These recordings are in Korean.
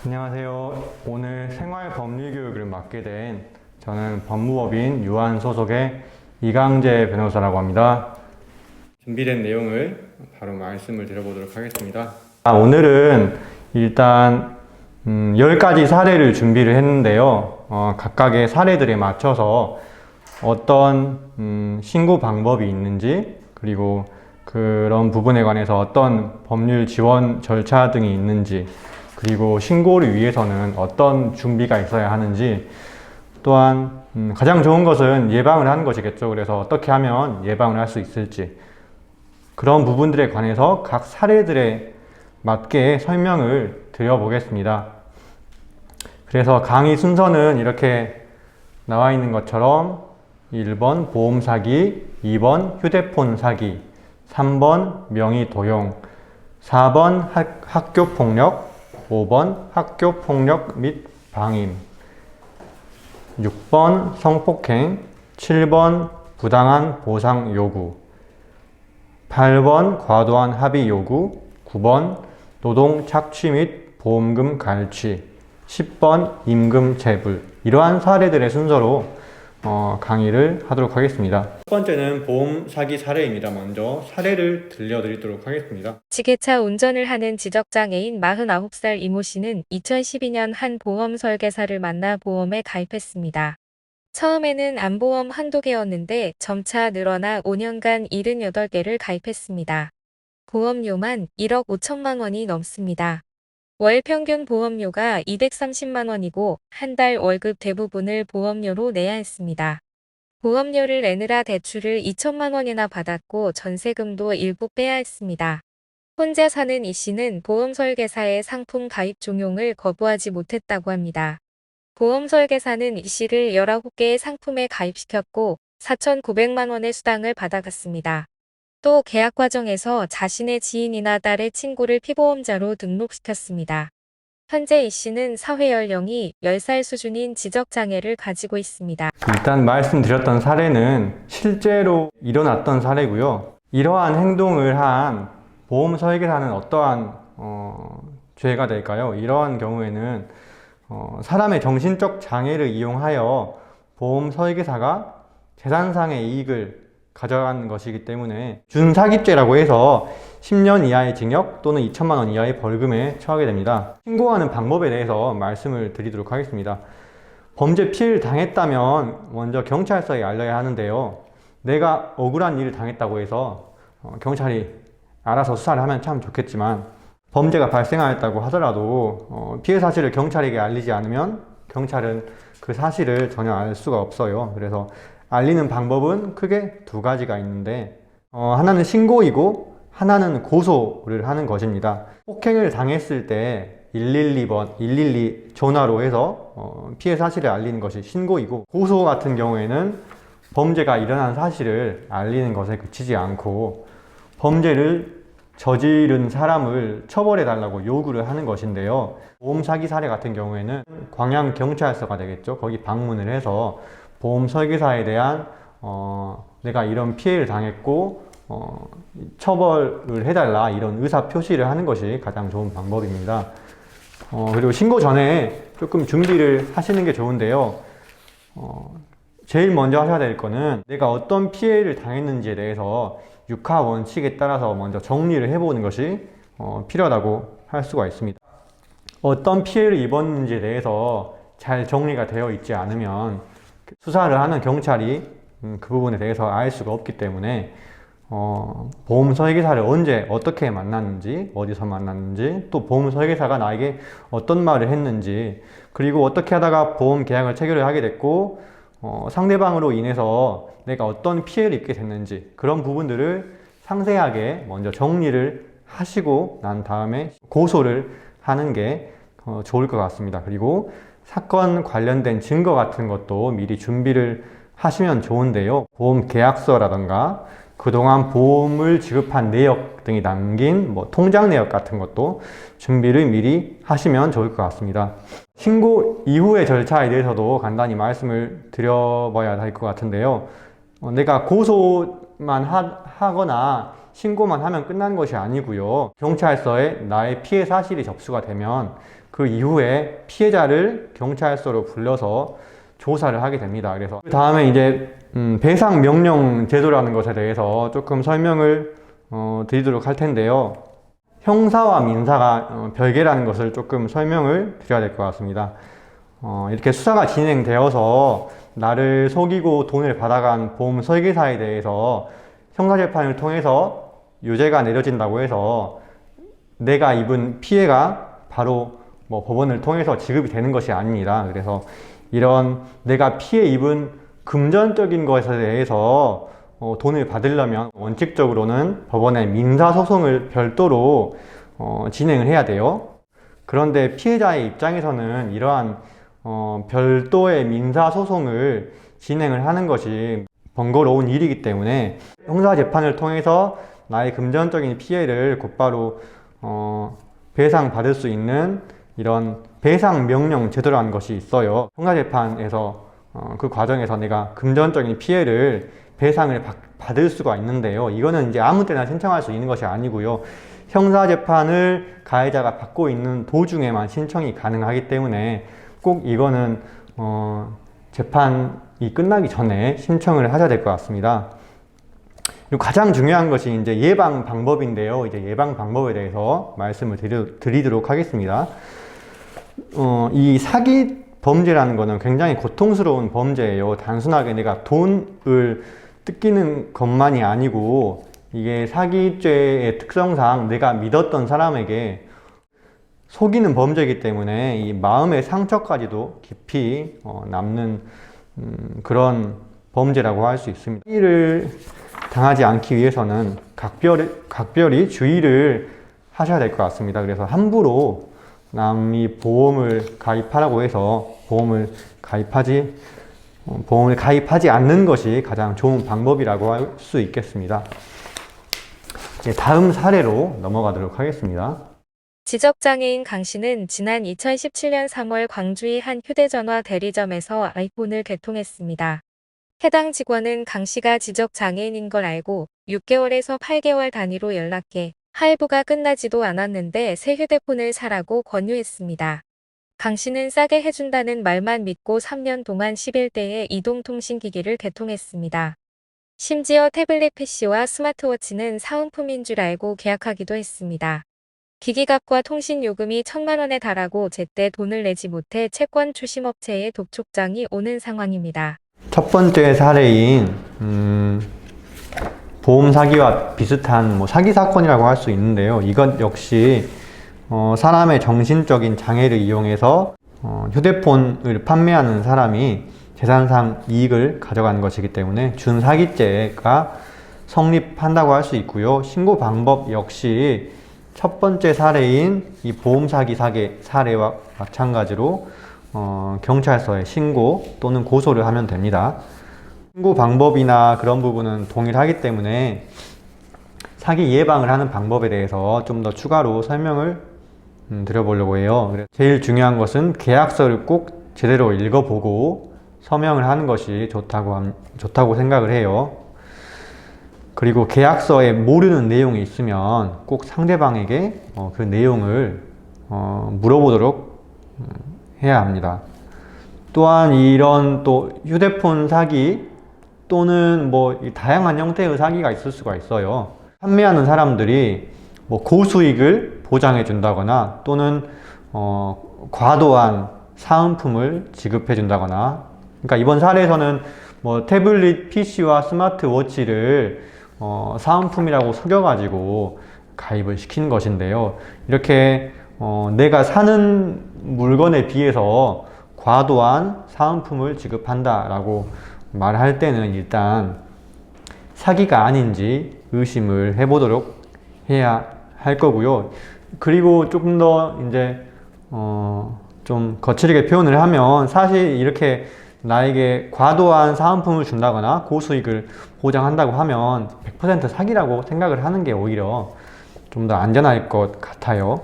안녕하세요. 오늘 생활법률교육을 맡게 된 저는 법무법인 유한 소속의 이강재 변호사라고 합니다. 준비된 내용을 바로 말씀을 드려보도록 하겠습니다. 오늘은 일단 10가지 사례를 준비를 했는데요. 각각의 사례들에 맞춰서 어떤 신고 방법이 있는지, 그리고 그런 부분에 관해서 어떤 법률 지원 절차 등이 있는지, 그리고 신고를 위해서는 어떤 준비가 있어야 하는지, 또한 가장 좋은 것은 예방을 하는 것이겠죠. 그래서 어떻게 하면 예방을 할 수 있을지, 그런 부분들에 관해서 각 사례들에 맞게 설명을 드려보겠습니다. 그래서 강의 순서는 이렇게 나와 있는 것처럼 1번 보험 사기, 2번 휴대폰 사기, 3번 명의 도용, 4번 학교 폭력, 5번 학교 폭력 및 방임, 6번 성폭행, 7번 부당한 보상 요구, 8번 과도한 합의 요구, 9번 노동 착취 및 보험금 갈취, 10번 임금 체불. 이러한 사례들의 순서로 강의를 하도록 하겠습니다. 첫 번째는 보험 사기 사례입니다. 먼저 사례를 들려드리도록 하겠습니다. 지게차 운전을 하는 지적장애인 49살 이모 씨는 2012년 한 보험 설계사를 만나 보험에 가입했습니다. 처음에는 안보험 한두 개였는데 점차 늘어나 5년간 78개를 가입했습니다. 보험료만 1억 5천만 원이 넘습니다. 월 평균 보험료가 230만 원이고 한 달 월급 대부분을 보험료로 내야 했습니다. 보험료를 내느라 대출을 2천만 원이나 받았고 전세금도 일부 빼야 했습니다. 혼자 사는 이 씨는 보험 설계사의 상품 가입 종용을 거부하지 못했다고 합니다. 보험 설계사는 이 씨를 19개의 상품에 가입시켰고 4,900만 원의 수당을 받아갔습니다. 또 계약 과정에서 자신의 지인이나 딸의 친구를 피보험자로 등록시켰습니다. 현재 이 씨는 사회 연령이 10살 수준인 지적장애를 가지고 있습니다. 일단 말씀드렸던 사례는 실제로 일어났던 사례고요. 이러한 행동을 한 보험 설계사는 어떠한 죄가 될까요? 이러한 경우에는 사람의 정신적 장애를 이용하여 보험 설계사가 재산상의 이익을 가져간 것이기 때문에 준사기죄라고 해서 10년 이하의 징역 또는 2천만 원 이하의 벌금에 처하게 됩니다. 신고하는 방법에 대해서 말씀을 드리도록 하겠습니다. 범죄 피해를 당했다면 먼저 경찰서에 알려야 하는데요. 내가 억울한 일을 당했다고 해서 경찰이 알아서 수사를 하면 참 좋겠지만, 범죄가 발생하였다고 하더라도 피해 사실을 경찰에게 알리지 않으면 경찰은 그 사실을 전혀 알 수가 없어요. 그래서 알리는 방법은 크게 두 가지가 있는데, 하나는 신고이고 하나는 고소를 하는 것입니다. 폭행을 당했을 때 112 전화로 해서 피해 사실을 알리는 것이 신고이고, 고소 같은 경우에는 범죄가 일어난 사실을 알리는 것에 그치지 않고 범죄를 저지른 사람을 처벌해 달라고 요구를 하는 것인데요. 보험 사기 사례 같은 경우에는 광양경찰서가 되겠죠. 거기 방문을 해서 보험 설계사에 대한 내가 이런 피해를 당했고 처벌을 해달라, 이런 의사 표시를 하는 것이 가장 좋은 방법입니다. 그리고 신고 전에 조금 준비를 하시는 게 좋은데요. 제일 먼저 하셔야 될 거는 내가 어떤 피해를 당했는지에 대해서 육하 원칙에 따라서 먼저 정리를 해보는 것이 필요하다고 할 수가 있습니다. 어떤 피해를 입었는지에 대해서 잘 정리가 되어 있지 않으면 수사를 하는 경찰이 그 부분에 대해서 알 수가 없기 때문에 보험 설계사를 언제 어떻게 만났는지, 어디서 만났는지, 또 보험 설계사가 나에게 어떤 말을 했는지, 그리고 어떻게 하다가 보험 계약을 체결을 하게 됐고 상대방으로 인해서 내가 어떤 피해를 입게 됐는지, 그런 부분들을 상세하게 먼저 정리를 하시고 난 다음에 고소를 하는 게 좋을 것 같습니다. 그리고 사건 관련된 증거 같은 것도 미리 준비를 하시면 좋은데요. 보험 계약서라던가 그동안 보험을 지급한 내역 등이 담긴 통장 내역 같은 것도 준비를 미리 하시면 좋을 것 같습니다. 신고 이후의 절차에 대해서도 간단히 말씀을 드려봐야 할 것 같은데요. 내가 고소만 하거나 신고만 하면 끝난 것이 아니고요. 경찰서에 나의 피해 사실이 접수가 되면 그 이후에 피해자를 경찰서로 불러서 조사를 하게 됩니다. 그래서 그 다음에 이제 배상 명령 제도라는 것에 대해서 조금 설명을 드리도록 할 텐데요. 형사와 민사가 별개라는 것을 조금 설명을 드려야 될 것 같습니다. 이렇게 수사가 진행되어서 나를 속이고 돈을 받아간 보험 설계사에 대해서 형사재판을 통해서 유죄가 내려진다고 해서 내가 입은 피해가 바로 뭐 법원을 통해서 지급이 되는 것이 아닙니다. 그래서 이런 내가 피해 입은 금전적인 것에 대해서 돈을 받으려면 원칙적으로는 법원에 민사소송을 별도로 진행을 해야 돼요. 그런데 피해자의 입장에서는 이러한 별도의 민사소송을 진행을 하는 것이 번거로운 일이기 때문에 형사재판을 통해서 나의 금전적인 피해를 곧바로 배상받을 수 있는 이런 배상명령 제도라는 것이 있어요. 형사재판에서 그 과정에서 내가 금전적인 피해를 배상을 받을 수가 있는데요. 이거는 이제 아무 때나 신청할 수 있는 것이 아니고요. 형사재판을 가해자가 받고 있는 도중에만 신청이 가능하기 때문에 꼭 이거는 재판이 끝나기 전에 신청을 하셔야 될 것 같습니다. 그리고 가장 중요한 것이 이제 예방 방법인데요. 이제 예방 방법에 대해서 말씀을 드리도록 하겠습니다. 이 사기 범죄라는 것은 굉장히 고통스러운 범죄예요. 단순하게 내가 돈을 뜯기는 것만이 아니고 이게 사기죄의 특성상 내가 믿었던 사람에게 속이는 범죄이기 때문에 이 마음의 상처까지도 깊이 남는 그런 범죄라고 할 수 있습니다. 사기를 당하지 않기 위해서는 각별히 주의를 하셔야 될 것 같습니다. 그래서 함부로 남이 보험을 가입하라고 해서 보험을 가입하지 않는 것이 가장 좋은 방법이라고 할 수 있겠습니다. 다음 사례로 넘어가도록 하겠습니다. 지적장애인 강 씨는 지난 2017년 3월 광주의 한 휴대전화 대리점에서 아이폰을 개통했습니다. 해당 직원은 강 씨가 지적장애인인 걸 알고 6개월에서 8개월 단위로 연락해 할부가 끝나지도 않았는데 새 휴대폰을 사라고 권유했습니다. 강 씨는 싸게 해준다는 말만 믿고 3년 동안 11대의 이동통신기기를 개통했습니다. 심지어 태블릿 PC와 스마트워치는 사은품인 줄 알고 계약하기도 했습니다. 기기값과 통신요금이 1,000만 원에 달하고 제때 돈을 내지 못해 채권 추심업체에 독촉장이 오는 상황입니다. 첫 번째 사례인 보험 사기와 비슷한 사기 사건이라고 할 수 있는데요. 이것 역시 사람의 정신적인 장애를 이용해서 휴대폰을 판매하는 사람이 재산상 이익을 가져가는 것이기 때문에 준사기죄가 성립한다고 할 수 있고요. 신고 방법 역시 첫 번째 사례인 이 보험 사기 사례와 마찬가지로 경찰서에 신고 또는 고소를 하면 됩니다. 신고 방법이나 그런 부분은 동일하기 때문에 사기 예방을 하는 방법에 대해서 좀 더 추가로 설명을 드려보려고 해요. 제일 중요한 것은 계약서를 꼭 제대로 읽어보고 서명을 하는 것이 좋다고 생각을 해요. 그리고 계약서에 모르는 내용이 있으면 꼭 상대방에게 그 내용을 물어보도록 해야 합니다. 또한 이런 또 휴대폰 사기 또는 다양한 형태의 사기가 있을 수가 있어요. 판매하는 사람들이 고수익을 보장해 준다거나 또는 과도한 사은품을 지급해 준다거나, 그러니까 이번 사례에서는 태블릿 PC와 스마트워치를 사은품이라고 속여가지고 가입을 시킨 것인데요. 이렇게 내가 사는 물건에 비해서 과도한 사은품을 지급한다라고 말할 때는 일단 사기가 아닌지 의심을 해보도록 해야 할 거고요. 그리고 조금 더 이제 좀 거칠게 표현을 하면 사실 이렇게 나에게 과도한 사은품을 준다거나 고수익을 보장한다고 하면 100% 사기라고 생각을 하는 게 오히려 좀 더 안전할 것 같아요.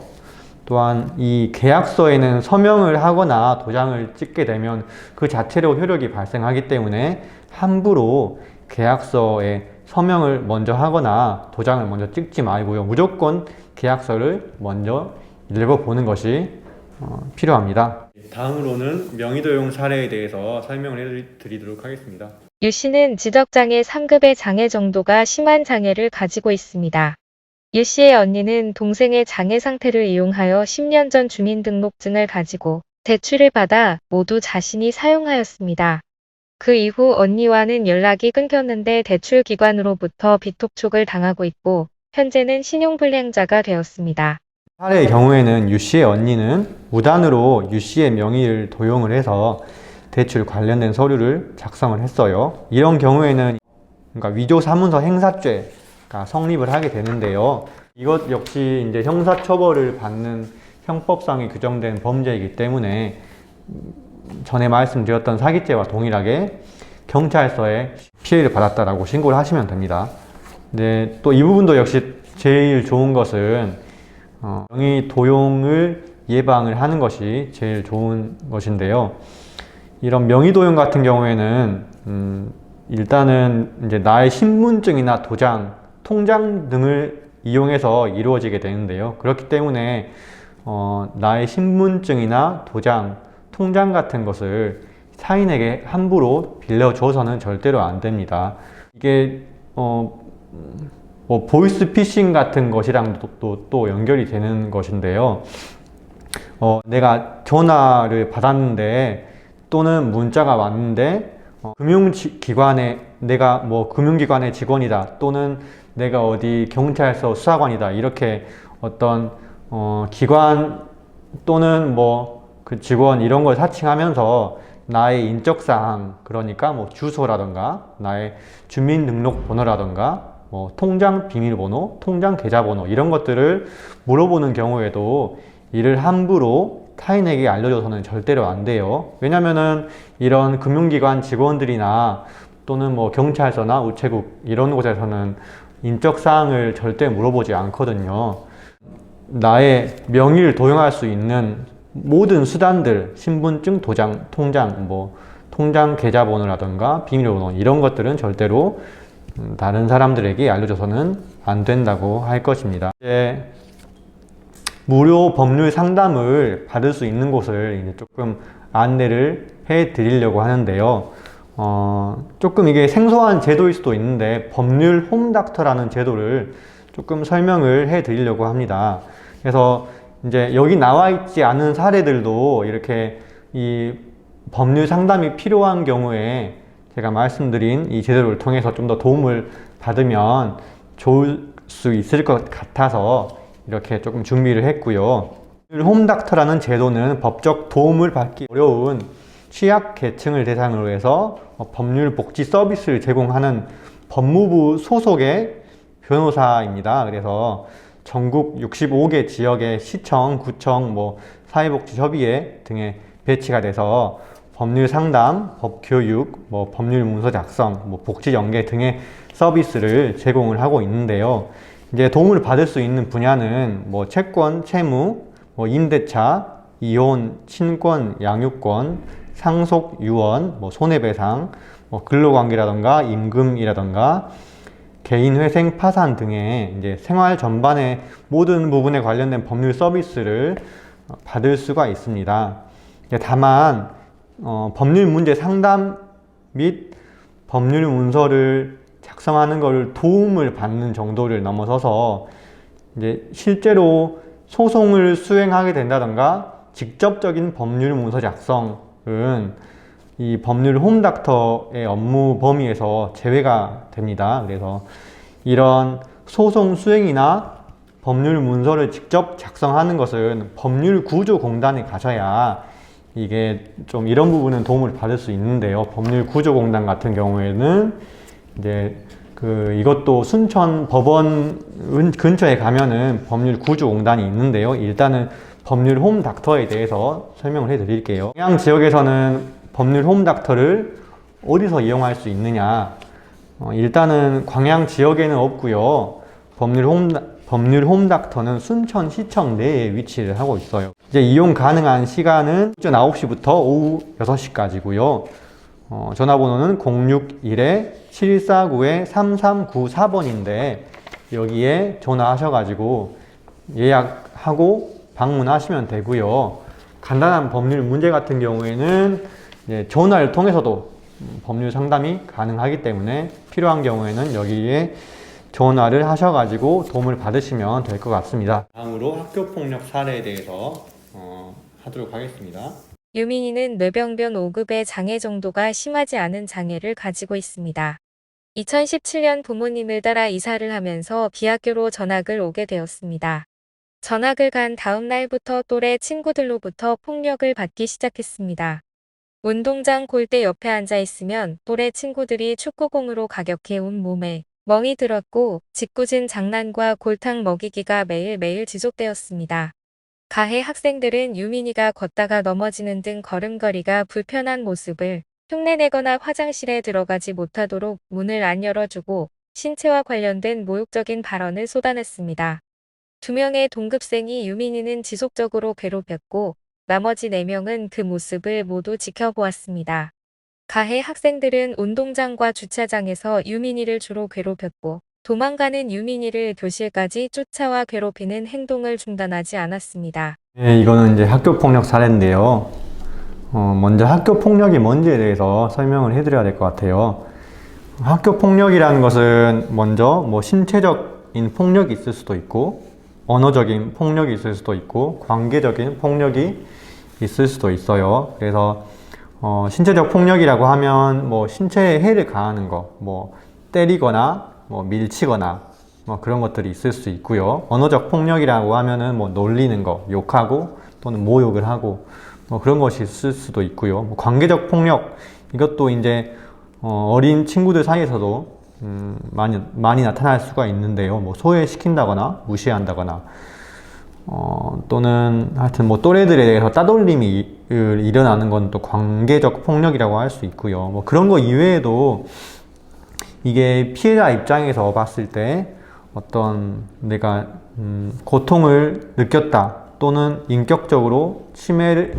또한 이 계약서에는 서명을 하거나 도장을 찍게 되면 그 자체로 효력이 발생하기 때문에 함부로 계약서에 서명을 먼저 하거나 도장을 먼저 찍지 말고요. 무조건 계약서를 먼저 읽어보는 것이 필요합니다. 다음으로는 명의도용 사례에 대해서 설명을 해드리도록 하겠습니다. 유 씨는 지적장애 3급의 장애 정도가 심한 장애를 가지고 있습니다. 유 씨의 언니는 동생의 장애 상태를 이용하여 10년 전 주민등록증을 가지고 대출을 받아 모두 자신이 사용하였습니다. 그 이후 언니와는 연락이 끊겼는데 대출기관으로부터 비톡촉을 당하고 있고 현재는 신용불량자가 되었습니다. 사례의 경우에는 유 씨의 언니는 무단으로 유 씨의 명의를 도용을 해서 대출 관련된 서류를 작성을 했어요. 이런 경우에는 그러니까 위조사문서 행사죄가 성립을 하게 되는데요. 이것 역시 이제 형사처벌을 받는 형법상에 규정된 범죄이기 때문에 전에 말씀드렸던 사기죄와 동일하게 경찰서에 피해를 받았다라고 신고를 하시면 됩니다. 네, 또 이 부분도 역시 제일 좋은 것은 명의 도용을 예방을 하는 것이 제일 좋은 것인데요. 이런 명의 도용 같은 경우에는 일단은 이제 나의 신분증이나 도장, 통장 등을 이용해서 이루어지게 되는데요. 그렇기 때문에 나의 신분증이나 도장, 통장 같은 것을 타인에게 함부로 빌려줘서는 절대로 안 됩니다. 이게 뭐 보이스피싱 같은 것이랑 또 연결이 되는 것인데요. 내가 전화를 받았는데 또는 문자가 왔는데 금융기관에 내가 뭐 금융기관의 직원이다 또는 내가 어디 경찰서 수사관이다 이렇게 어떤 기관 또는 뭐 그 직원 이런 걸 사칭하면서 나의 인적사항 그러니까 뭐 주소라던가 나의 주민등록번호라던가 뭐 통장 비밀번호, 통장 계좌번호 이런 것들을 물어보는 경우에도 이를 함부로 타인에게 알려줘서는 절대로 안 돼요. 왜냐면은 이런 금융기관 직원들이나 또는 뭐 경찰서나 우체국 이런 곳에서는 인적사항을 절대 물어보지 않거든요. 나의 명의를 도용할 수 있는 모든 수단들, 신분증, 도장, 통장, 뭐 통장 계좌번호라던가 비밀번호 이런 것들은 절대로 다른 사람들에게 알려줘서는 안 된다고 할 것입니다. 이제 무료 법률 상담을 받을 수 있는 곳을 이제 조금 안내를 해 드리려고 하는데요. 조금 이게 생소한 제도일 수도 있는데 법률 홈닥터라는 제도를 조금 설명을 해 드리려고 합니다. 그래서 이제 여기 나와 있지 않은 사례들도 이렇게 이 법률 상담이 필요한 경우에 제가 말씀드린 이 제도를 통해서 좀 더 도움을 받으면 좋을 수 있을 것 같아서 이렇게 조금 준비를 했고요. 홈닥터라는 제도는 법적 도움을 받기 어려운 취약계층을 대상으로 해서 법률 복지 서비스를 제공하는 법무부 소속의 변호사입니다. 그래서 전국 65개 지역의 시청, 구청, 뭐 사회복지협의회 등에 배치가 돼서 법률 상담, 법교육, 뭐 법률 문서 작성, 뭐 복지 연계 등의 서비스를 제공을 하고 있는데요. 이제 도움을 받을 수 있는 분야는 뭐 채권, 채무, 뭐 임대차, 이혼, 친권, 양육권, 상속, 유언, 뭐 손해배상, 뭐 근로관계라던가 임금이라던가 개인회생 파산 등의 이제 생활 전반의 모든 부분에 관련된 법률 서비스를 받을 수가 있습니다. 다만 법률 문제 상담 및 법률 문서를 작성하는 것을 도움을 받는 정도를 넘어서서 이제 실제로 소송을 수행하게 된다던가 직접적인 법률 문서 작성은 이 법률 홈닥터의 업무 범위에서 제외가 됩니다. 그래서 이런 소송 수행이나 법률 문서를 직접 작성하는 것은 법률구조공단에 가셔야 이게 좀 이런 부분은 도움을 받을 수 있는데요. 법률구조공단 같은 경우에는 이제 이것도 순천 법원 근처에 가면은 법률구조공단이 있는데요. 일단은 법률 홈닥터에 대해서 설명을 해 드릴게요. 동양 지역에서는 법률 홈닥터를 어디서 이용할 수 있느냐? 일단은 광양 지역에는 없고요. 법률 홈닥터는 순천시청 내에 위치를 하고 있어요. 이제 이용 가능한 시간은 오전 9시부터 오후 6시까지고요. 전화번호는 061-749-3394번인데 여기에 전화하셔가지고 예약하고 방문하시면 되고요. 간단한 법률 문제 같은 경우에는 전화를 통해서도 법률 상담이 가능하기 때문에 필요한 경우에는 여기에 전화를 하셔가지고 도움을 받으시면 될 것 같습니다. 다음으로 학교폭력 사례에 대해서 하도록 하겠습니다. 유민이는 뇌병변 5급의 장애 정도가 심하지 않은 장애를 가지고 있습니다. 2017년 부모님을 따라 이사를 하면서 B학교로 전학을 오게 되었습니다. 전학을 간 다음 날부터 또래 친구들로부터 폭력을 받기 시작했습니다. 운동장 골대 옆에 앉아 있으면 또래 친구들이 축구공으로 가격해 온 몸에 멍이 들었고 짓궂은 장난과 골탕 먹이기가 매일매일 지속되었습니다. 가해 학생들은 유민이가 걷다가 넘어지는 등 걸음걸이가 불편한 모습을 흉내내거나 화장실에 들어가지 못하도록 문을 안 열어주고 신체와 관련된 모욕적인 발언을 쏟아냈습니다. 2명의 동급생이 유민이는 지속적으로 괴롭혔고 나머지 4명은 그 모습을 모두 지켜보았습니다. 가해 학생들은 운동장과 주차장에서 유민이를 주로 괴롭혔고 도망가는 유민이를 교실까지 쫓아와 괴롭히는 행동을 중단하지 않았습니다. 네, 이거는 이제 학교폭력 사례인데요. 먼저 학교폭력이 뭔지에 대해서 설명을 해드려야 될 것 같아요. 학교폭력이라는 것은 먼저 신체적인 폭력이 있을 수도 있고 언어적인 폭력이 있을 수도 있고 관계적인 폭력이 있을 수도 있어요. 그래서 신체적 폭력이라고 하면 신체에 해를 가하는 거, 때리거나 밀치거나 그런 것들이 있을 수 있고요. 언어적 폭력이라고 하면은 놀리는 거, 욕하고 또는 모욕을 하고 그런 것이 있을 수도 있고요. 관계적 폭력, 이것도 이제 어린 친구들 사이에서도 많이 나타날 수가 있는데요. 소외시킨다거나 무시한다거나 또는 하여튼 또래들에 대해서 따돌림이 일어나는 건 또 관계적 폭력이라고 할 수 있고요. 그런 거 이외에도 이게 피해자 입장에서 봤을 때 어떤 내가 고통을 느꼈다 또는 인격적으로 침해를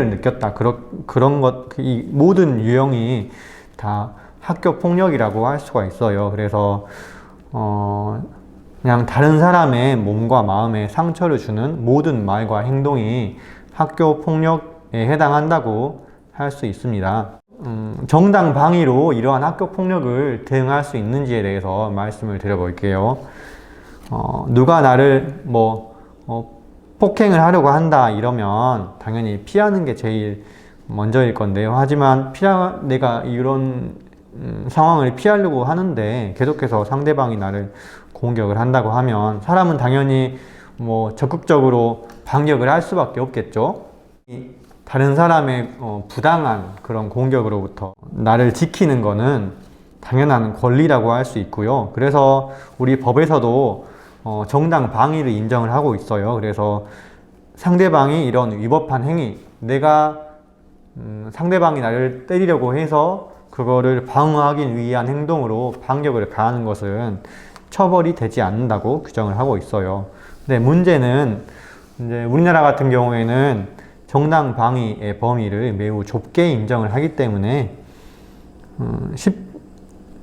느꼈다 그런 것, 이 모든 유형이 다 학교 폭력이라고 할 수가 있어요. 그래서 그냥 다른 사람의 몸과 마음에 상처를 주는 모든 말과 행동이 학교 폭력에 해당한다고 할 수 있습니다. 정당방위로 이러한 학교 폭력을 대응할 수 있는지에 대해서 말씀을 드려볼게요. 누가 나를 폭행을 하려고 한다 이러면 당연히 피하는 게 제일 먼저일 건데요. 하지만 내가 이런 상황을 피하려고 하는데 계속해서 상대방이 나를 공격을 한다고 하면 사람은 당연히 적극적으로 반격을 할 수밖에 없겠죠. 다른 사람의 부당한 그런 공격으로부터 나를 지키는 거는 당연한 권리라고 할 수 있고요. 그래서 우리 법에서도 정당 방위를 인정을 하고 있어요. 그래서 상대방이 이런 위법한 행위, 내가 상대방이 나를 때리려고 해서 그거를 방어하기 위한 행동으로 반격을 가하는 것은 처벌이 되지 않는다고 규정을 하고 있어요. 근데 문제는 이제 우리나라 같은 경우에는 정당 방위의 범위를 매우 좁게 인정을 하기 때문에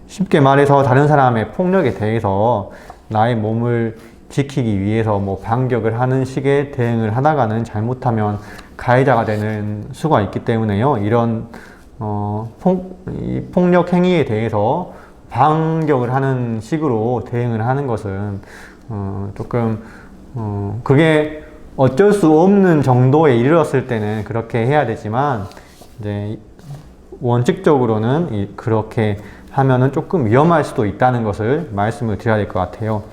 쉽게 말해서 다른 사람의 폭력에 대해서 나의 몸을 지키기 위해서 반격을 하는 식의 대응을 하다가는 잘못하면 가해자가 되는 수가 있기 때문에요. 이런 폭력 행위에 대해서 반격을 하는 식으로 대응을 하는 것은 조금 그게 어쩔 수 없는 정도에 이르렀을 때는 그렇게 해야 되지만 이제 원칙적으로는 그렇게 하면은 조금 위험할 수도 있다는 것을 말씀을 드려야 될 것 같아요.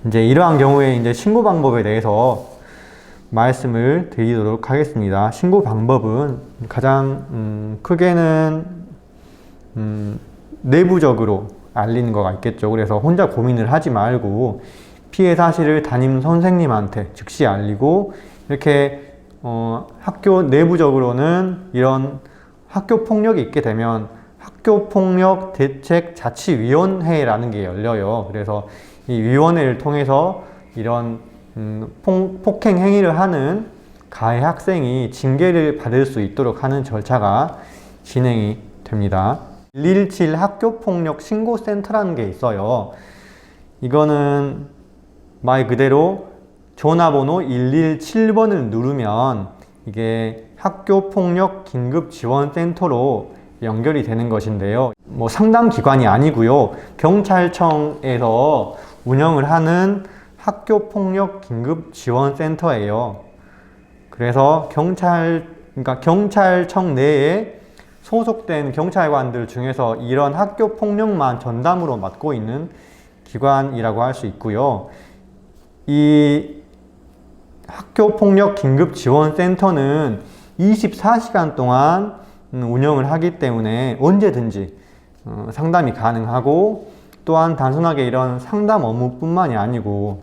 이제 이러한 경우에 이제 신고 방법에 대해서 말씀을 드리도록 하겠습니다. 신고 방법은 가장 크게는 내부적으로 알리는 거가 있겠죠. 그래서 혼자 고민을 하지 말고 피해 사실을 담임 선생님한테 즉시 알리고 이렇게 학교 내부적으로는 이런 학교 폭력이 있게 되면 학교폭력 대책자치위원회라는 게 열려요. 그래서 이 위원회를 통해서 이런 폭행 행위를 하는 가해 학생이 징계를 받을 수 있도록 하는 절차가 진행이 됩니다. 117 학교폭력 신고센터라는 게 있어요. 이거는 말 그대로 전화번호 117번을 누르면 이게 학교폭력 긴급지원센터로 연결이 되는 것인데요. 뭐 상담기관이 아니고요. 경찰청에서 운영을 하는 학교폭력 긴급지원센터예요. 그래서 그러니까 경찰청 내에 소속된 경찰관들 중에서 이런 학교폭력만 전담으로 맡고 있는 기관이라고 할 수 있고요. 이 학교폭력 긴급지원센터는 24시간 동안 운영을 하기 때문에 언제든지 상담이 가능하고, 또한 단순하게 이런 상담 업무뿐만이 아니고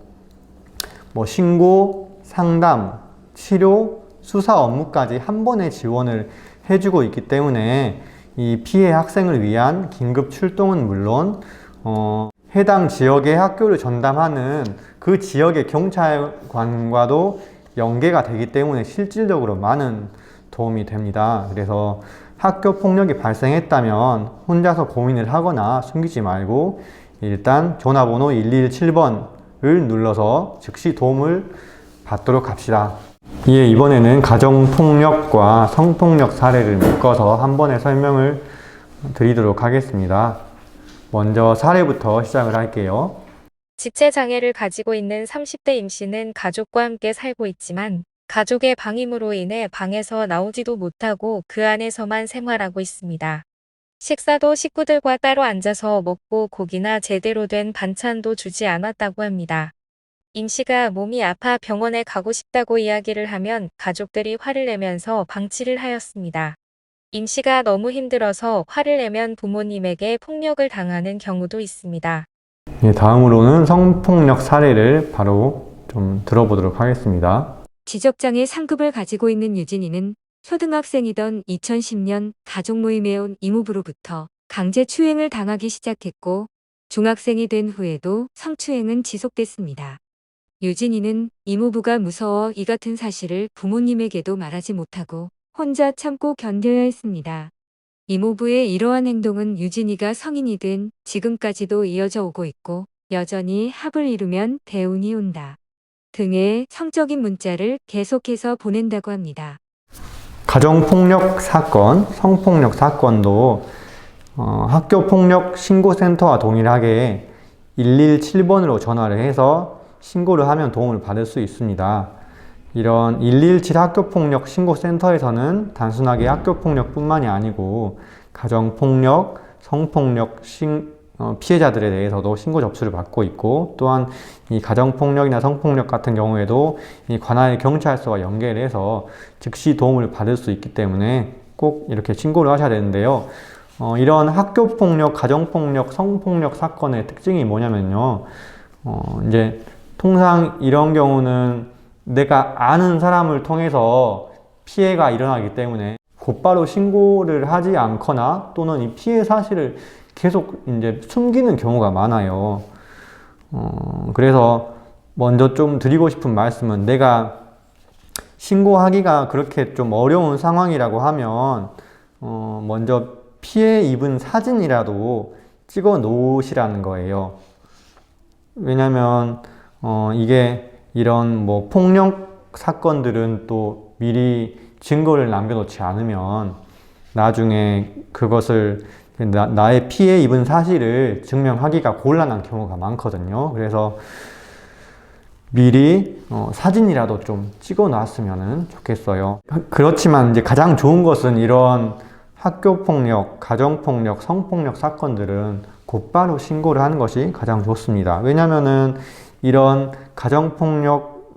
뭐 신고, 상담, 치료, 수사 업무까지 한 번에 지원을 해주고 있기 때문에 이 피해 학생을 위한 긴급 출동은 물론 해당 지역의 학교를 전담하는 그 지역의 경찰관과도 연계가 되기 때문에 실질적으로 많은 도움이 됩니다. 그래서 학교 폭력이 발생했다면 혼자서 고민을 하거나 숨기지 말고 일단 전화번호 117번을 눌러서 즉시 도움을 받도록 합시다. 이번에는 가정폭력과 성폭력 사례를 묶어서 한 번에 설명을 드리도록 하겠습니다. 먼저 사례부터 시작을 할게요. 지체장애를 가지고 있는 30대 임씨는 가족과 함께 살고 있지만 가족의 방임으로 인해 방에서 나오지도 못하고 그 안에서만 생활하고 있습니다. 식사도 식구들과 따로 앉아서 먹고 고기나 제대로 된 반찬도 주지 않았다고 합니다. 임씨가 몸이 아파 병원에 가고 싶다고 이야기를 하면 가족들이 화를 내면서 방치를 하였습니다. 임씨가 너무 힘들어서 화를 내면 부모님에게 폭력을 당하는 경우도 있습니다. 다음으로는 성폭력 사례를 바로 좀 들어보도록 하겠습니다. 지적장애 상급을 가지고 있는 유진이는 초등학생이던 2010년 가족 모임에 온 이모부로부터 강제 추행을 당하기 시작했고, 중학생이 된 후에도 성추행은 지속됐습니다. 유진이는 이모부가 무서워 이 같은 사실을 부모님에게도 말하지 못하고 혼자 참고 견뎌야 했습니다. 이모부의 이러한 행동은 유진이가 성인이 된 지금까지도 이어져 오고 있고, 여전히 합을 이루면 대운이 온다 등의 성적인 문자를 계속해서 보낸다고 합니다. 가정폭력 사건, 성폭력 사건도 학교폭력 신고센터와 동일하게 117번으로 전화를 해서 신고를 하면 도움을 받을 수 있습니다. 이런 117 학교폭력 신고센터에서는 단순하게 학교폭력뿐만이 아니고 가정폭력, 성폭력 피해자들에 대해서도 신고 접수를 받고 있고, 또한 이 가정폭력이나 성폭력 같은 경우에도 이 관할 경찰서와 연계를 해서 즉시 도움을 받을 수 있기 때문에 꼭 이렇게 신고를 하셔야 되는데요. 이런 학교폭력, 가정폭력, 성폭력 사건의 특징이 뭐냐면요. 이제 통상 이런 경우는 내가 아는 사람을 통해서 피해가 일어나기 때문에 곧바로 신고를 하지 않거나 또는 이 피해 사실을 계속 이제 숨기는 경우가 많아요. 그래서 먼저 좀 드리고 싶은 말씀은, 내가 신고하기가 그렇게 좀 어려운 상황이라고 하면 먼저 피해 입은 사진이라도 찍어 놓으시라는 거예요. 왜냐면 이게 이런 뭐 폭력 사건들은 또 미리 증거를 남겨놓지 않으면 나중에 그것을 나의 피해 입은 사실을 증명하기가 곤란한 경우가 많거든요. 그래서 미리 사진이라도 좀 찍어 놨으면 좋겠어요. 그렇지만 이제 가장 좋은 것은 이런 학교폭력, 가정폭력, 성폭력 사건들은 곧바로 신고를 하는 것이 가장 좋습니다. 왜냐면은 이런 가정폭력,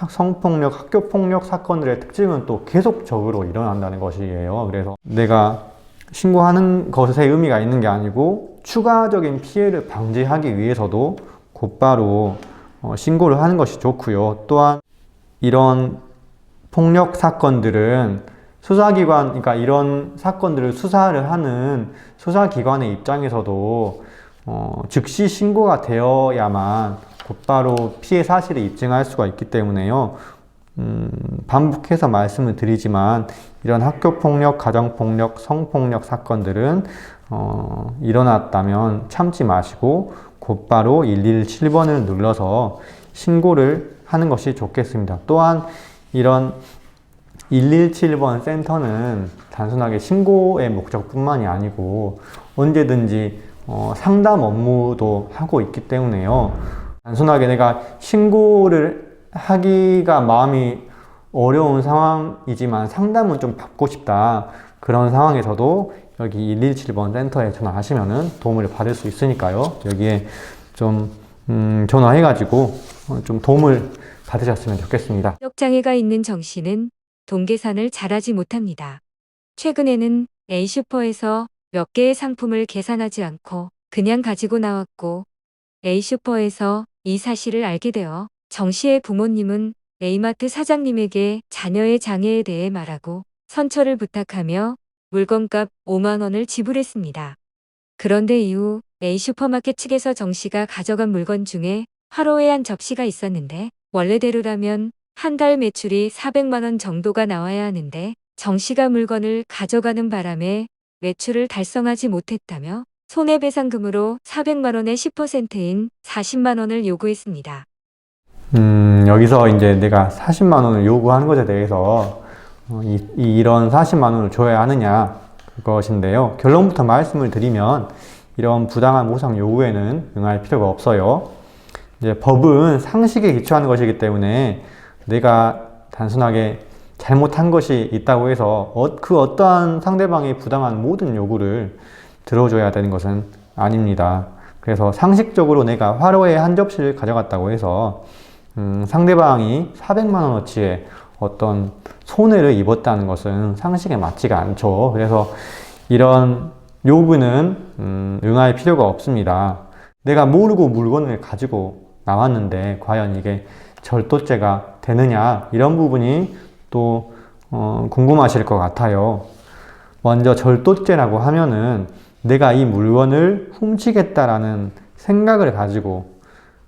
성폭력, 학교폭력 사건들의 특징은 또 계속적으로 일어난다는 것이에요. 그래서 내가 신고하는 것에 의미가 있는 게 아니고 추가적인 피해를 방지하기 위해서도 곧바로 신고를 하는 것이 좋고요. 또한 이런 폭력 사건들은 수사기관, 그러니까 이런 사건들을 수사를 하는 수사기관의 입장에서도 즉시 신고가 되어야만 곧바로 피해 사실을 입증할 수가 있기 때문에요. 반복해서 말씀을 드리지만 이런 학교폭력, 가정폭력, 성폭력 사건들은 일어났다면 참지 마시고 곧바로 117번을 눌러서 신고를 하는 것이 좋겠습니다. 또한 이런 117번 센터는 단순하게 신고의 목적뿐만이 아니고 언제든지 상담 업무도 하고 있기 때문에요. 단순하게 내가 신고를 하기가 마음이 어려운 상황이지만 상담은 좀 받고 싶다. 그런 상황에서도 여기 117번 센터에 전화하시면 도움을 받을 수 있으니까요. 여기에 좀 전화해가지고 좀 도움을 받으셨으면 좋겠습니다. 지적장애가 있는 정 씨는 돈 계산을 잘하지 못합니다. 최근에는 A슈퍼에서 몇 개의 상품을 계산하지 않고 그냥 가지고 나왔고 A슈퍼에서 이 사실을 알게 되어 정 씨의 부모님은 A마트 사장님에게 자녀의 장애에 대해 말하고 선처를 부탁하며 물건값 5만 원을 지불했습니다. 그런데 이후 A슈퍼마켓 측에서 정 씨가 가져간 물건 중에 화로에 한 접시가 있었는데 원래대로라면 한 달 매출이 400만 원 정도가 나와야 하는데 정 씨가 물건을 가져가는 바람에 매출을 달성하지 못했다며 손해배상금으로 400만 원의 10%인 40만 원을 요구했습니다. 여기서 이제 내가 40만 원을 요구한 것에 대해서 이런 40만 원을 줘야 하느냐 그것인데요. 결론부터 말씀을 드리면 이런 부당한 보상 요구에는 응할 필요가 없어요. 이제 법은 상식에 기초하는 것이기 때문에 내가 단순하게 잘못한 것이 있다고 해서 그 어떠한 상대방의 부당한 모든 요구를 들어줘야 되는 것은 아닙니다. 그래서 상식적으로 내가 화로에 한 접시를 가져갔다고 해서 상대방이 400만 원어치의 어떤 손해를 입었다는 것은 상식에 맞지가 않죠. 그래서 이런 요구는 응할 필요가 없습니다. 내가 모르고 물건을 가지고 나왔는데 과연 이게 절도죄가 되느냐 이런 부분이 또 궁금하실 것 같아요. 먼저 절도죄라고 하면은 내가 이 물건을 훔치겠다라는 생각을 가지고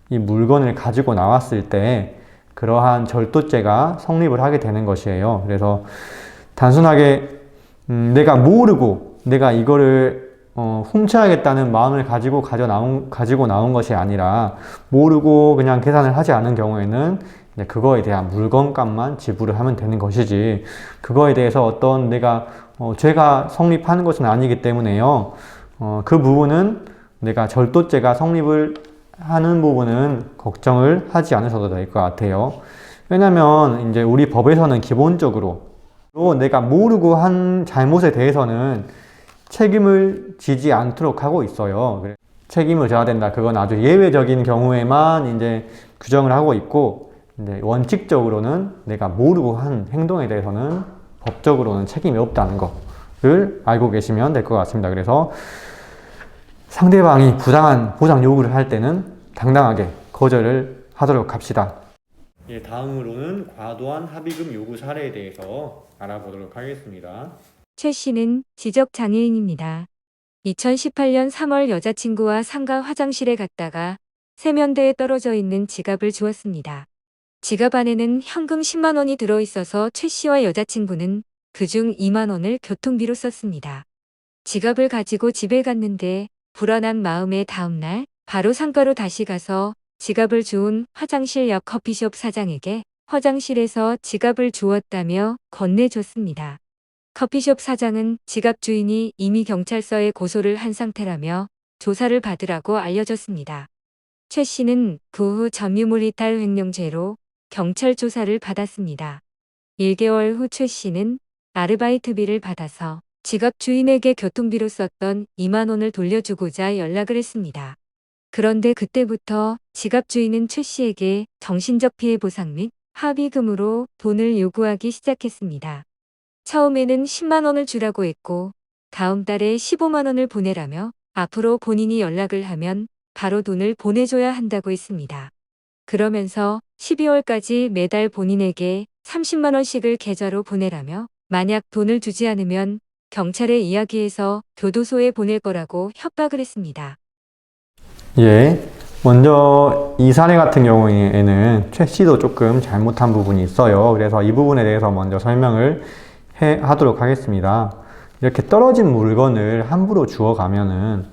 이 물건을 가지고 나왔을 때 그러한 절도죄가 성립을 하게 되는 것이에요. 그래서 단순하게 내가 모르고 내가 이거를 훔쳐야겠다는 마음을 가지고 나온 것이 아니라 모르고 그냥 계산을 하지 않은 경우에는 그거에 대한 물건값만 지불을 하면 되는 것이지 그거에 대해서 어떤 내가 죄가 성립하는 것은 아니기 때문에요. 그 부분은 내가 절도죄가 성립을 하는 부분은 걱정을 하지 않으셔도 될 것 같아요. 왜냐면 이제 우리 법에서는 기본적으로 내가 모르고 한 잘못에 대해서는 책임을 지지 않도록 하고 있어요. 책임을 져야 된다. 그건 아주 예외적인 경우에만 이제 규정을 하고 있고, 이제 원칙적으로는 내가 모르고 한 행동에 대해서는 법적으로는 책임이 없다는 것을 알고 계시면 될 것 같습니다. 그래서 상대방이 부당한 보상 요구를 할 때는 당당하게 거절을 하도록 합시다. 다음으로는 과도한 합의금 요구 사례에 대해서 알아보도록 하겠습니다. 최 씨는 지적장애인입니다. 2018년 3월 여자친구와 상가 화장실에 갔다가 세면대에 떨어져 있는 지갑을 주었습니다. 지갑 안에는 현금 10만 원이 들어있어서 최 씨와 여자친구는 그중 2만 원을 교통비로 썼습니다. 지갑을 가지고 집에 갔는데 불안한 마음에 다음날 바로 상가로 다시 가서 지갑을 주운 화장실 옆 커피숍 사장에게 화장실에서 지갑을 주웠다며 건네줬습니다. 커피숍 사장은 지갑 주인이 이미 경찰서에 고소를 한 상태라며 조사를 받으라고 알려줬습니다. 최 씨는 그 후 점유물 이탈 횡령죄로 경찰 조사를 받았습니다. 1개월 후 최 씨는 아르바이트비를 받아서 지갑 주인에게 교통비로 썼던 2만 원을 돌려주고자 연락을 했습니다. 그런데 그때부터 지갑 주인은 최 씨에게 정신적 피해 보상 및 합의금으로 돈을 요구하기 시작했습니다. 처음에는 10만 원을 주라고 했고 다음 달에 15만 원을 보내라며 앞으로 본인이 연락을 하면 바로 돈을 보내줘야 한다고 했습니다. 그러면서 12월까지 매달 본인에게 30만 원씩을 계좌로 보내라며 만약 돈을 주지 않으면 경찰에 이야기해서 교도소에 보낼 거라고 협박을 했습니다. 예, 먼저 이 사례 같은 경우에는 최 씨도 조금 잘못한 부분이 있어요. 그래서 이 부분에 대해서 먼저 설명을 하도록 하겠습니다. 이렇게 떨어진 물건을 함부로 주워가면은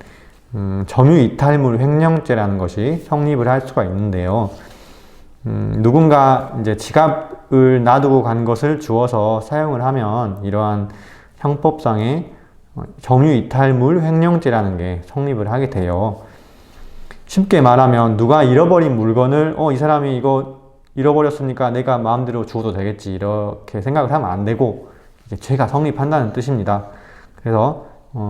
점유이탈물 횡령죄라는 것이 성립을 할 수가 있는데요. 누군가 이제 지갑을 놔두고 간 것을 주워서 사용을 하면 이러한 형법상의 점유이탈물 횡령죄라는 게 성립을 하게 돼요. 쉽게 말하면 누가 잃어버린 물건을 이 사람이 이거 잃어버렸으니까 내가 마음대로 주워도 되겠지 이렇게 생각을 하면 안 되고 이제 죄가 성립한다는 뜻입니다. 그래서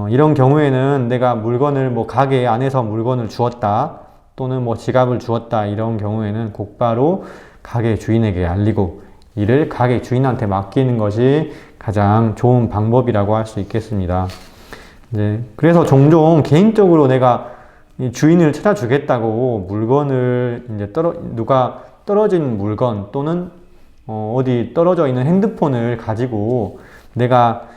이런 경우에는 내가 물건을 뭐 가게 안에서 물건을 주었다 또는 뭐 지갑을 주었다 이런 경우에는 곧바로 가게 주인에게 알리고 이를 가게 주인한테 맡기는 것이 가장 좋은 방법이라고 할 수 있겠습니다. 네, 그래서 종종 개인적으로 내가 이 주인을 찾아주겠다고 물건을 이제 누가 떨어진 물건 또는 어디 떨어져 있는 핸드폰을 가지고 내가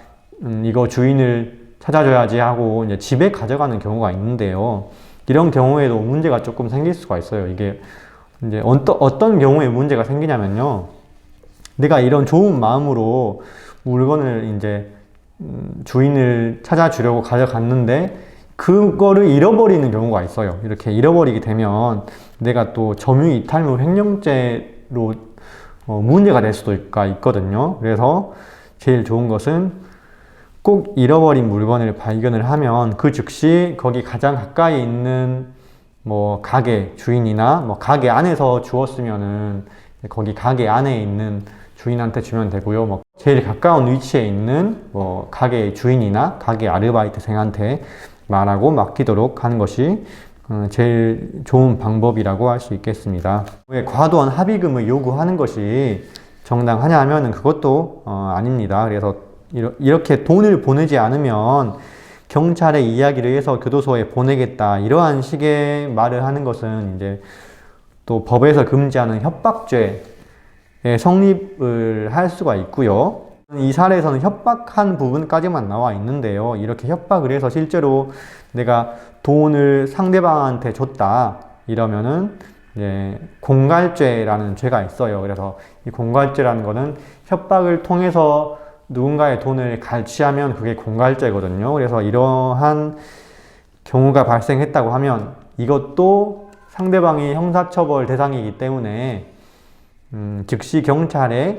이거 주인을 찾아줘야지 하고 이제 집에 가져가는 경우가 있는데요. 이런 경우에도 문제가 조금 생길 수가 있어요. 이게 이제 어떤 경우에 문제가 생기냐면요. 내가 이런 좋은 마음으로 물건을 이제 주인을 찾아주려고 가져갔는데 그거를 잃어버리는 경우가 있어요. 이렇게 잃어버리게 되면 내가 또 점유이탈물 횡령죄로 문제가 될 수도 있거든요. 그래서 제일 좋은 것은 꼭 잃어버린 물건을 발견을 하면 그 즉시 거기 가장 가까이 있는 뭐 가게 주인이나 뭐 가게 안에서 주었으면은 거기 가게 안에 있는 주인한테 주면 되고요. 뭐 제일 가까운 위치에 있는 뭐 가게 주인이나 가게 아르바이트생한테 말하고 맡기도록 하는 것이 제일 좋은 방법이라고 할 수 있겠습니다. 왜 과도한 합의금을 요구하는 것이 정당하냐 하면은 그것도 아닙니다. 그래서 이렇게 돈을 보내지 않으면 경찰에 이야기를 해서 교도소에 보내겠다 이러한 식의 말을 하는 것은 이제 또 법에서 금지하는 협박죄에 성립을 할 수가 있고요. 이 사례에서는 협박한 부분까지만 나와 있는데요. 이렇게 협박을 해서 실제로 내가 돈을 상대방한테 줬다 이러면은 이제 공갈죄라는 죄가 있어요. 그래서 이 공갈죄라는 거는 협박을 통해서 누군가의 돈을 갈취하면 그게 공갈죄거든요. 그래서 이러한 경우가 발생했다고 하면 이것도 상대방이 형사처벌 대상이기 때문에 즉시 경찰에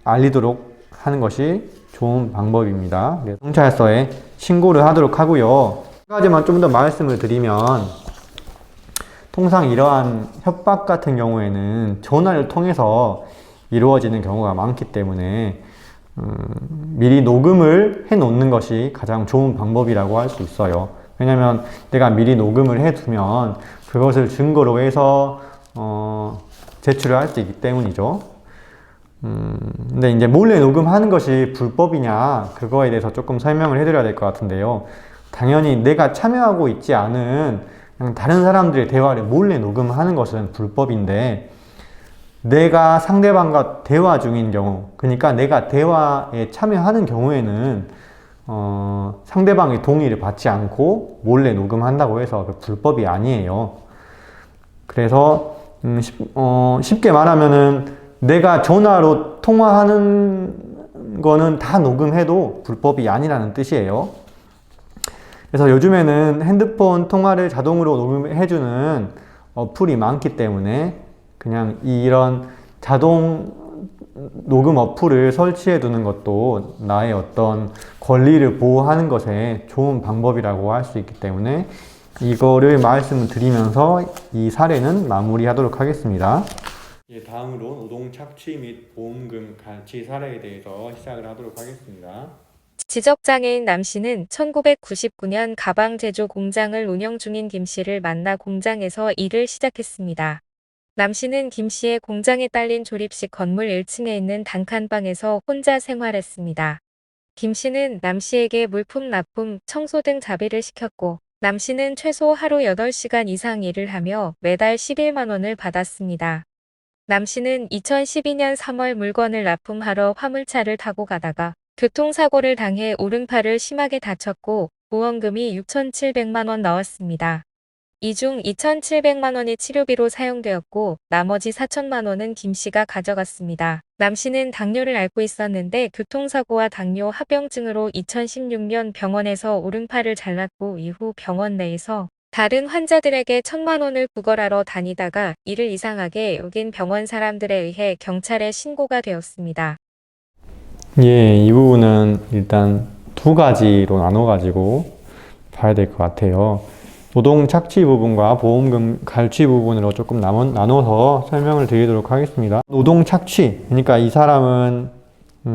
알리도록 하는 것이 좋은 방법입니다. 경찰서에 신고를 하도록 하고요. 한 가지만 좀 더 말씀을 드리면 통상 이러한 협박 같은 경우에는 전화를 통해서 이루어지는 경우가 많기 때문에 미리 녹음을 해 놓는 것이 가장 좋은 방법이라고 할 수 있어요. 왜냐면 내가 미리 녹음을 해 두면 그것을 증거로 해서 제출을 할 수 있기 때문이죠. 근데 이제 몰래 녹음하는 것이 불법이냐 그거에 대해서 조금 설명을 해드려야 될 것 같은데요. 당연히 내가 참여하고 있지 않은 그냥 다른 사람들의 대화를 몰래 녹음하는 것은 불법인데 내가 상대방과 대화 중인 경우, 그러니까 내가 대화에 참여하는 경우에는 상대방의 동의를 받지 않고 몰래 녹음한다고 해서 그 불법이 아니에요. 그래서 쉽게 말하면은 내가 전화로 통화하는 거는 다 녹음해도 불법이 아니라는 뜻이에요. 그래서 요즘에는 핸드폰 통화를 자동으로 녹음해주는 어플이 많기 때문에 그냥 이런 자동 녹음 어플을 설치해 두는 것도 나의 어떤 권리를 보호하는 것에 좋은 방법이라고 할 수 있기 때문에 이거를 말씀을 드리면서 이 사례는 마무리하도록 하겠습니다. 다음으로 노동 착취 및 보험금 갈취 사례에 대해서 시작을 하도록 하겠습니다. 지적장애인 남 씨는 1999년 가방 제조 공장을 운영 중인 김 씨를 만나 공장에서 일을 시작했습니다. 남 씨는 김 씨의 공장에 딸린 조립식 건물 1층에 있는 단칸방에서 혼자 생활했습니다. 김 씨는 남 씨에게 물품 납품, 청소 등 자비를 시켰고 남 씨는 최소 하루 8시간 이상 일을 하며 매달 11만 원을 받았습니다. 남 씨는 2012년 3월 물건을 납품하러 화물차를 타고 가다가 교통사고를 당해 오른팔을 심하게 다쳤고 보험금이 6,700만 원 나왔습니다. 이 중 2,700만 원이 치료비로 사용되었고 나머지 4천만 원은 김 씨가 가져갔습니다. 남 씨는 당뇨를 앓고 있었는데 교통사고와 당뇨 합병증으로 2016년 병원에서 오른팔을 잘랐고 이후 병원 내에서 다른 환자들에게 1,000만 원을 구걸하러 다니다가 이를 이상하게 여긴 병원 사람들에 의해 경찰에 신고가 되었습니다. 예, 이 부분은 일단 두 가지로 나눠가지고 봐야 될 것 같아요. 노동 착취 부분과 보험금 갈취 부분으로 조금 나눠서 설명을 드리도록 하겠습니다. 노동 착취, 그러니까 이 사람은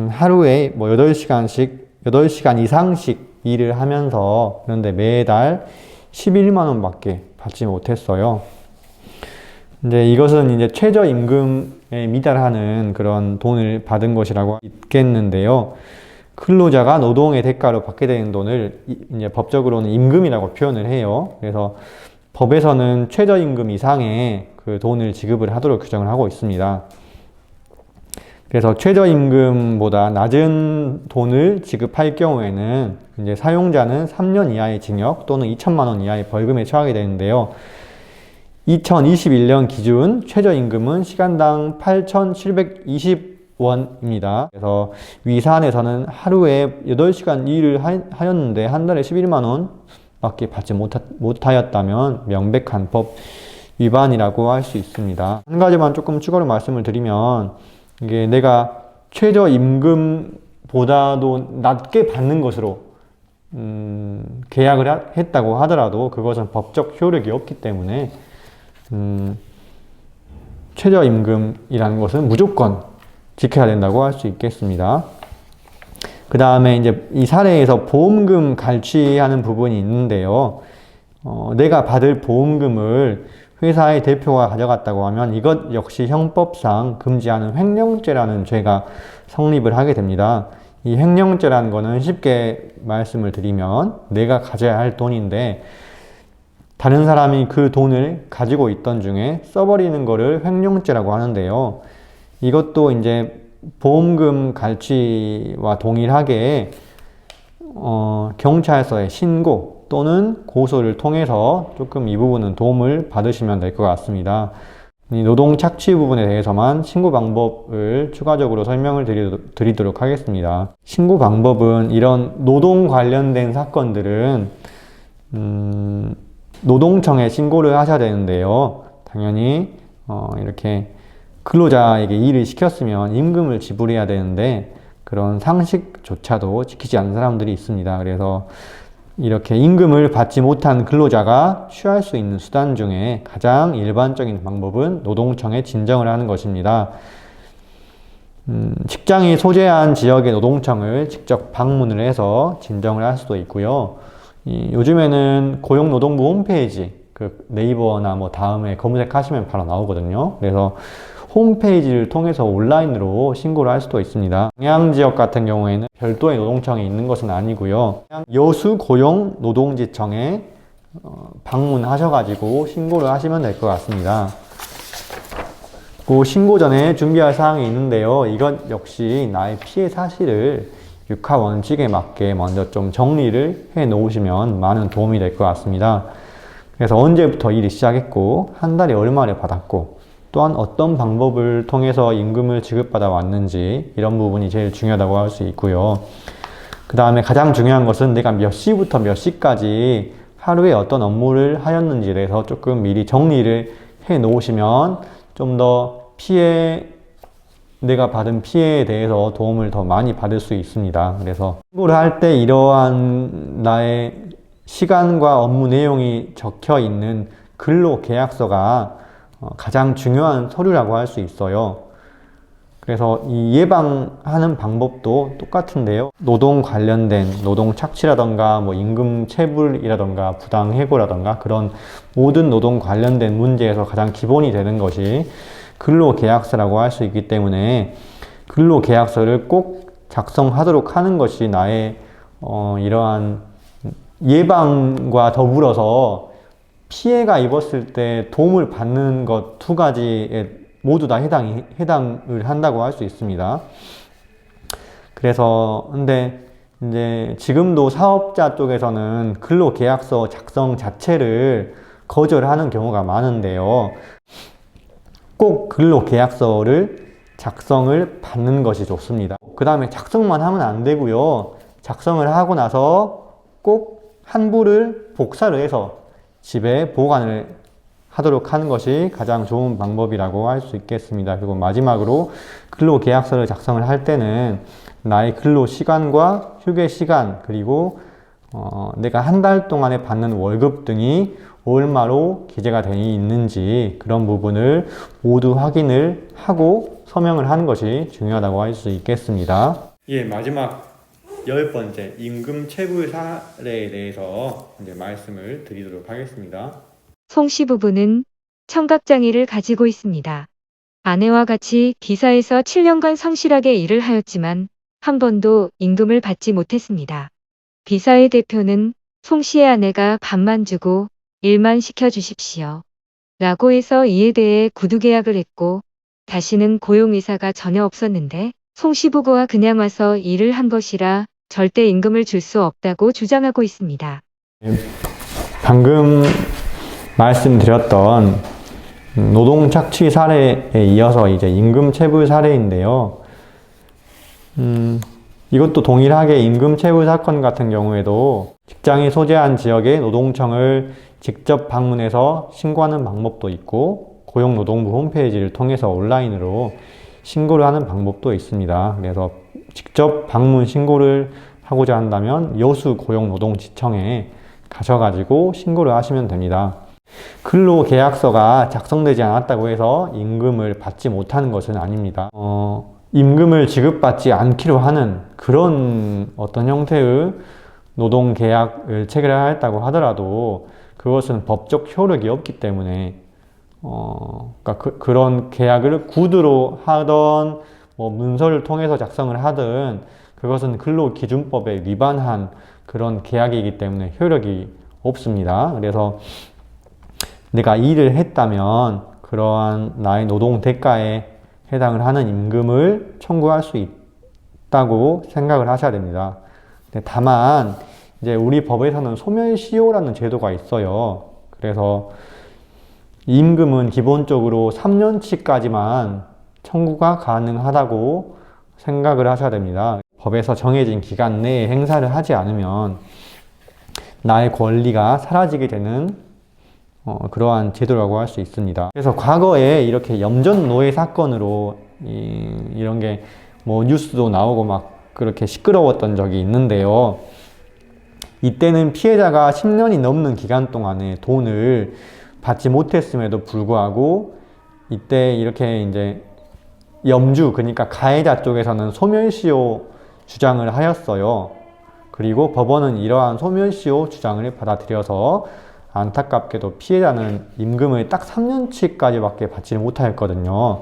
하루에 뭐 8시간 이상씩 일을 하면서 그런데 매달 11만 원밖에 받지 못했어요. 이제 이것은 이제 최저임금에 미달하는 그런 돈을 받은 것이라고 있겠는데요. 근로자가 노동의 대가로 받게 되는 돈을 이제 법적으로는 임금이라고 표현을 해요. 그래서 법에서는 최저임금 이상의 그 돈을 지급을 하도록 규정을 하고 있습니다. 그래서 최저임금보다 낮은 돈을 지급할 경우에는 이제 사용자는 3년 이하의 징역 또는 2천만 원 이하의 벌금에 처하게 되는데요. 2021년 기준 최저임금은 시간당 8,720원입니다. 그래서 위 사안에서는 하루에 8시간 일을 하였는데 한 달에 11만 원 밖에 받지 못하였다면 명백한 법 위반이라고 할 수 있습니다. 한 가지만 조금 추가로 말씀을 드리면 이게 내가 최저임금보다도 낮게 받는 것으로 계약을 했다고 하더라도 그것은 법적 효력이 없기 때문에 최저임금이라는 것은 무조건 지켜야 된다고 할 수 있겠습니다. 그 다음에 이제 이 사례에서 보험금 갈취하는 부분이 있는데요. 내가 받을 보험금을 회사의 대표가 가져갔다고 하면 이것 역시 형법상 금지하는 횡령죄라는 죄가 성립을 하게 됩니다. 이 횡령죄라는 거는 쉽게 말씀을 드리면 내가 가져야 할 돈인데 다른 사람이 그 돈을 가지고 있던 중에 써버리는 거를 횡령죄라고 하는데요. 이것도 이제 보험금 갈취와 동일하게 경찰서에 신고 또는 고소를 통해서 조금 이 부분은 도움을 받으시면 될 것 같습니다. 이 노동 착취 부분에 대해서만 신고 방법을 추가적으로 설명을 드리도록 하겠습니다. 신고 방법은 이런 노동 관련된 사건들은 노동청에 신고를 하셔야 되는데요. 당연히 이렇게 근로자에게 일을 시켰으면 임금을 지불해야 되는데 그런 상식조차도 지키지 않는 사람들이 있습니다. 그래서 이렇게 임금을 받지 못한 근로자가 취할 수 있는 수단 중에 가장 일반적인 방법은 노동청에 진정을 하는 것입니다. 직장이 소재한 지역의 노동청을 직접 방문을 해서 진정을 할 수도 있고요. 요즘에는 고용노동부 홈페이지, 그 네이버나 뭐 다음에 검색하시면 바로 나오거든요. 그래서 홈페이지를 통해서 온라인으로 신고를 할 수도 있습니다. 영양지역 같은 경우에는 별도의 노동청이 있는 것은 아니고요. 여수고용노동지청에 방문하셔가지고 신고를 하시면 될 것 같습니다. 그 신고 전에 준비할 사항이 있는데요. 이것 역시 나의 피해 사실을 육하 원칙에 맞게 먼저 좀 정리를 해 놓으시면 많은 도움이 될 것 같습니다. 그래서 언제부터 일이 시작했고 한 달에 얼마를 받았고 또한 어떤 방법을 통해서 임금을 지급받아 왔는지 이런 부분이 제일 중요하다고 할 수 있고요. 그 다음에 가장 중요한 것은 내가 몇 시부터 몇 시까지 하루에 어떤 업무를 하였는지에 대해서 조금 미리 정리를 해 놓으시면 좀 더 내가 받은 피해에 대해서 도움을 더 많이 받을 수 있습니다. 그래서 신고를 할 때 이러한 나의 시간과 업무 내용이 적혀 있는 근로계약서가 가장 중요한 서류라고 할 수 있어요. 그래서 이 예방하는 방법도 똑같은데요. 노동 관련된 노동 착취라던가 뭐 임금 체불이라던가 부당 해고라던가 그런 모든 노동 관련된 문제에서 가장 기본이 되는 것이 근로계약서라고 할 수 있기 때문에 근로계약서를 꼭 작성하도록 하는 것이 나의 이러한 예방과 더불어서 피해가 입었을 때 도움을 받는 것 두 가지에 모두 다 해당을 한다고 할 수 있습니다. 그래서 근데 이제 지금도 사업자 쪽에서는 근로계약서 작성 자체를 거절하는 경우가 많은데요. 꼭 근로계약서를 작성을 받는 것이 좋습니다. 그 다음에 작성만 하면 안 되고요. 작성을 하고 나서 꼭 한부를 복사를 해서 집에 보관을 하도록 하는 것이 가장 좋은 방법이라고 할 수 있겠습니다. 그리고 마지막으로 근로계약서를 작성을 할 때는 나의 근로 시간과 휴게 시간, 그리고 내가 한 달 동안에 받는 월급 등이 얼마로 기재가 되어 있는지 그런 부분을 모두 확인을 하고 서명을 하는 것이 중요하다고 할 수 있겠습니다. 예, 마지막 10번째 임금 체불 사례에 대해서 이제 말씀을 드리도록 하겠습니다. 송 씨 부부는 청각장애를 가지고 있습니다. 아내와 같이 기사에서 7년간 성실하게 일을 하였지만 한 번도 임금을 받지 못했습니다. 비사의 대표는 송 씨의 아내가 밥만 주고 일만 시켜주십시오 라고 해서 이에 대해 구두계약을 했고 다시는 고용 의사가 전혀 없었는데 송 씨 부부와 그냥 와서 일을 한 것이라 절대 임금을 줄 수 없다고 주장하고 있습니다. 방금 말씀드렸던 노동 착취 사례에 이어서 이제 임금 체불 사례인데요. 이것도 동일하게 임금 체불 사건 같은 경우에도 직장이 소재한 지역의 노동청을 직접 방문해서 신고하는 방법도 있고 고용노동부 홈페이지를 통해서 온라인으로 신고를 하는 방법도 있습니다. 그래서 직접 방문 신고를 하고자 한다면 여수 고용노동지청에 가셔가지고 신고를 하시면 됩니다. 근로계약서가 작성되지 않았다고 해서 임금을 받지 못하는 것은 아닙니다. 임금을 지급받지 않기로 하는 그런 어떤 형태의 노동계약을 체결하였다고 하더라도 그것은 법적 효력이 없기 때문에 그러니까 그런 계약을 구두로 하던 뭐 문서를 통해서 작성을 하든 그것은 근로기준법에 위반한 그런 계약이기 때문에 효력이 없습니다. 그래서 내가 일을 했다면 그러한 나의 노동 대가에 해당을 하는 임금을 청구할 수 있다고 생각을 하셔야 됩니다. 다만 이제 우리 법에서는 소멸시효라는 제도가 있어요. 그래서 임금은 기본적으로 3년치까지만 청구가 가능하다고 생각을 하셔야 됩니다. 법에서 정해진 기간 내에 행사를 하지 않으면 나의 권리가 사라지게 되는 그러한 제도라고 할 수 있습니다. 그래서 과거에 이렇게 염전노예 사건으로 이런 게 뭐 뉴스도 나오고 막 그렇게 시끄러웠던 적이 있는데요. 이때는 피해자가 10년이 넘는 기간 동안에 돈을 받지 못했음에도 불구하고 이때 이렇게 이제 염주, 그러니까 가해자 쪽에서는 소멸시효 주장을 하였어요. 그리고 법원은 이러한 소멸시효 주장을 받아들여서 안타깝게도 피해자는 임금을 딱 3년치까지밖에 받지 못하였거든요.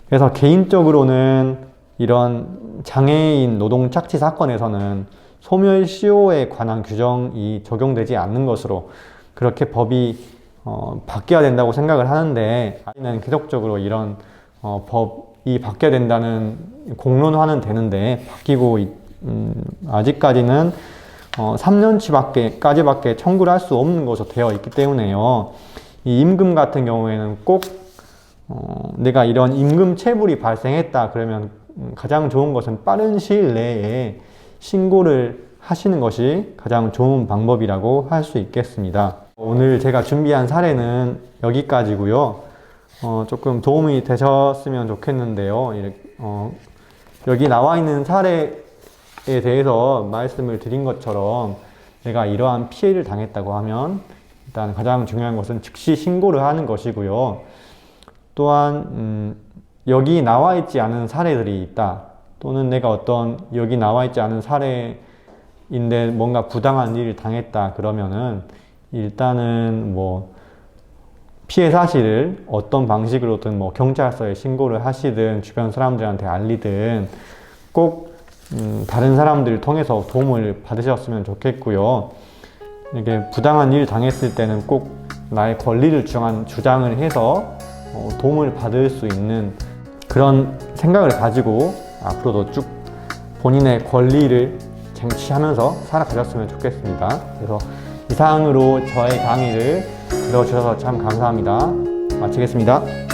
그래서 개인적으로는 이런 장애인 노동 착취 사건에서는 소멸시효에 관한 규정이 적용되지 않는 것으로 그렇게 법이 바뀌어야 된다고 생각을 하는데 아직은 계속적으로 이런 법이 바뀌어야 된다는 공론화는 되는데 바뀌고 아직까지는 3년치까지밖에 청구를 할 수 없는 것으로 되어 있기 때문에요. 이 임금 같은 경우에는 꼭 내가 이런 임금 체불이 발생했다 그러면 가장 좋은 것은 빠른 시일 내에 신고를 하시는 것이 가장 좋은 방법이라고 할 수 있겠습니다. 오늘 제가 준비한 사례는 여기까지고요. 조금 도움이 되셨으면 좋겠는데요. 여기 나와 있는 사례에 대해서 말씀을 드린 것처럼 내가 이러한 피해를 당했다고 하면 일단 가장 중요한 것은 즉시 신고를 하는 것이고요. 또한 여기 나와 있지 않은 사례들이 있다. 또는 내가 어떤 여기 나와 있지 않은 사례인데 뭔가 부당한 일을 당했다 그러면은 일단은 뭐 피해 사실을 어떤 방식으로든 뭐 경찰서에 신고를 하시든 주변 사람들한테 알리든 꼭 다른 사람들을 통해서 도움을 받으셨으면 좋겠고요. 이게 부당한 일을 당했을 때는 꼭 나의 권리를 주장을 해서 도움을 받을 수 있는 그런 생각을 가지고 앞으로도 쭉 본인의 권리를 쟁취하면서 살아가셨으면 좋겠습니다. 그래서 이상으로 저의 강의를 들어주셔서 참 감사합니다. 마치겠습니다.